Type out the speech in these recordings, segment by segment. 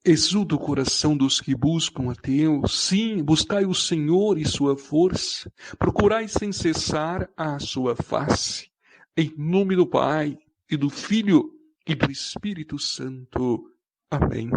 Exulta o coração dos que buscam a Deus. Sim, buscai o Senhor e sua força. Procurai sem cessar a sua face. Em nome do Pai, e do Filho, e do Espírito Santo. Amém.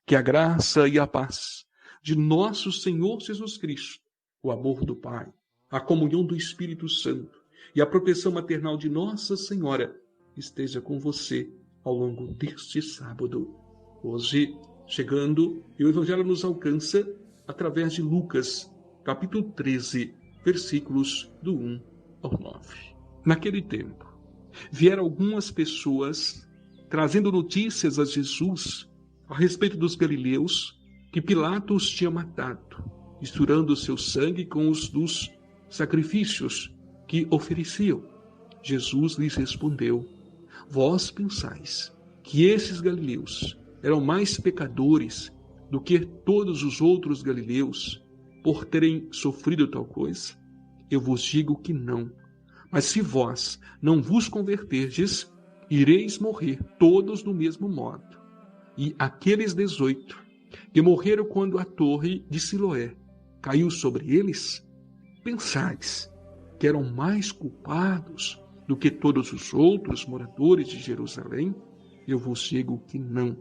Que a graça e a paz de nosso Senhor Jesus Cristo, o amor do Pai, a comunhão do Espírito Santo e a proteção maternal de Nossa Senhora esteja com você ao longo deste sábado. Hoje, chegando, e o Evangelho nos alcança através de Lucas, capítulo 13, versículos do 1 ao 9. Naquele tempo, vieram algumas pessoas trazendo notícias a Jesus a respeito dos galileus que Pilatos tinha matado, misturando seu sangue com os dos sacrifícios que ofereciam. Jesus lhes respondeu: Vós pensais que esses galileus eram mais pecadores do que todos os outros galileus por terem sofrido tal coisa? Eu vos digo que não. Mas se vós não vos converterdes, ireis morrer todos do mesmo modo. E aqueles 18 que morreram quando a torre de Siloé caiu sobre eles, pensais que eram mais culpados do que todos os outros moradores de Jerusalém? Eu vos digo que não.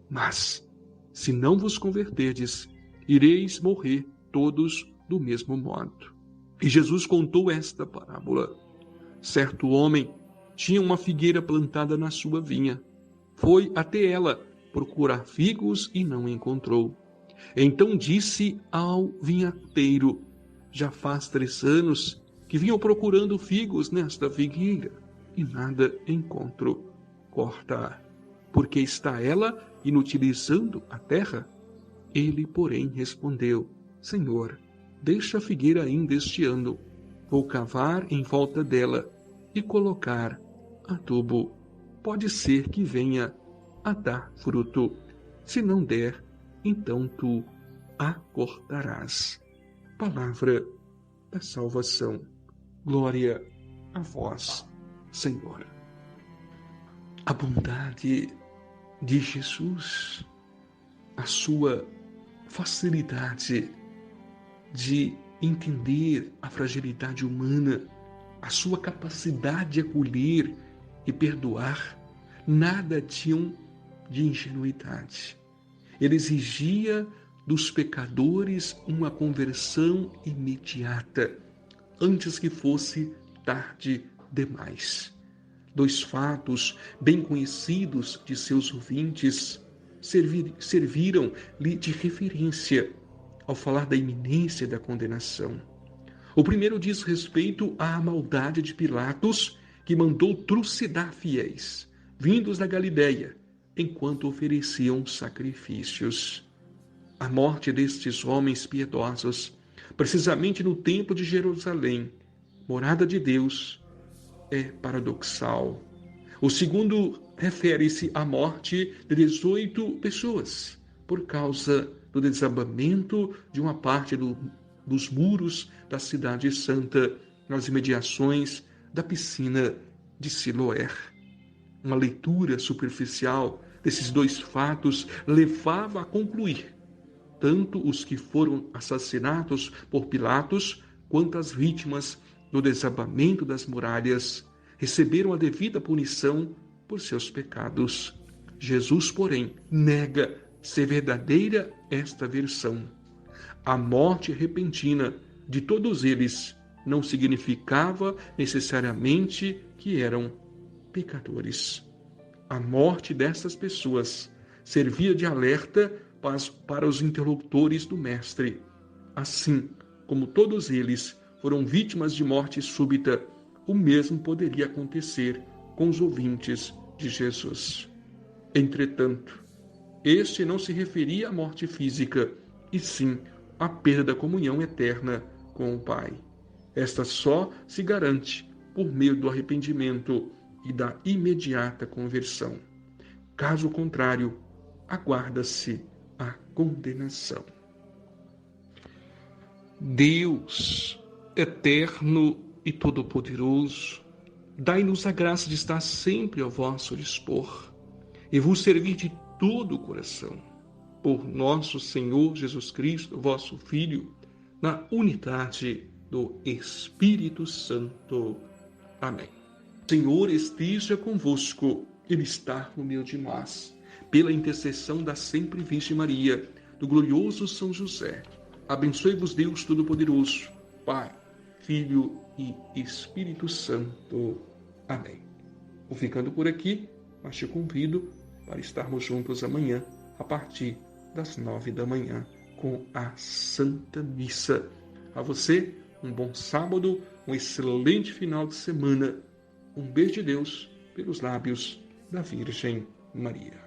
Mas, se não vos converterdes, ireis morrer todos do mesmo modo. E Jesus contou esta parábola. Certo homem tinha uma figueira plantada na sua vinha. Foi até ela procurar figos e não encontrou. Então disse ao vinhateiro: Já faz 3 anos que vinham procurando figos nesta figueira e nada encontro. Corta-a, porque está ela inutilizando a terra? Ele, porém, respondeu: Senhor, deixa a figueira ainda este ano. Vou cavar em volta dela e colocar adubo. Pode ser que venha a dar fruto. Se não der, então tu a cortarás. Palavra da salvação. Glória a vós, Senhor. A bondade de Jesus, a sua facilidade de entender a fragilidade humana, a sua capacidade de acolher e perdoar, nada tinham de ingenuidade. Ele exigia dos pecadores uma conversão imediata, antes que fosse tarde demais. 2 fatos bem conhecidos de seus ouvintes serviram-lhe de referência ao falar da iminência da condenação. O primeiro diz respeito à maldade de Pilatos, que mandou trucidar fiéis, vindos da Galiléia, enquanto ofereciam sacrifícios. A morte destes homens piedosos, precisamente no templo de Jerusalém, morada de Deus, é paradoxal. O segundo refere-se à morte de 18 pessoas, por causa do desabamento de uma parte dos muros da cidade santa, nas imediações da piscina de Siloé. Uma leitura superficial desses 2 fatos levava a concluir: tanto os que foram assassinados por Pilatos, quanto as vítimas do desabamento das muralhas receberam a devida punição por seus pecados. Jesus, porém, nega ser verdadeira esta versão. A morte repentina de todos eles não significava necessariamente que eram pecadores. A morte dessas pessoas servia de alerta para os interlocutores do Mestre. Assim como todos eles foram vítimas de morte súbita, o mesmo poderia acontecer com os ouvintes de Jesus. Entretanto, este não se referia à morte física, e sim à perda da comunhão eterna com o Pai. Esta só se garante por meio do arrependimento e da imediata conversão. Caso contrário, aguarda-se a condenação. Deus, eterno e todo-poderoso, dai-nos a graça de estar sempre ao vosso dispor e vos servir de todo o coração, por nosso Senhor Jesus Cristo, vosso Filho, na unidade do Espírito Santo. Amém. O Senhor esteja convosco, Ele está no meio de nós. Pela intercessão da sempre Virgem Maria, do glorioso São José, abençoe-vos Deus Todo-Poderoso, Pai, Filho e Espírito Santo. Amém. Vou ficando por aqui, mas te convido para estarmos juntos amanhã, a partir das 9 da manhã, com a Santa Missa. A você, um bom sábado, um excelente final de semana. Um beijo de Deus pelos lábios da Virgem Maria.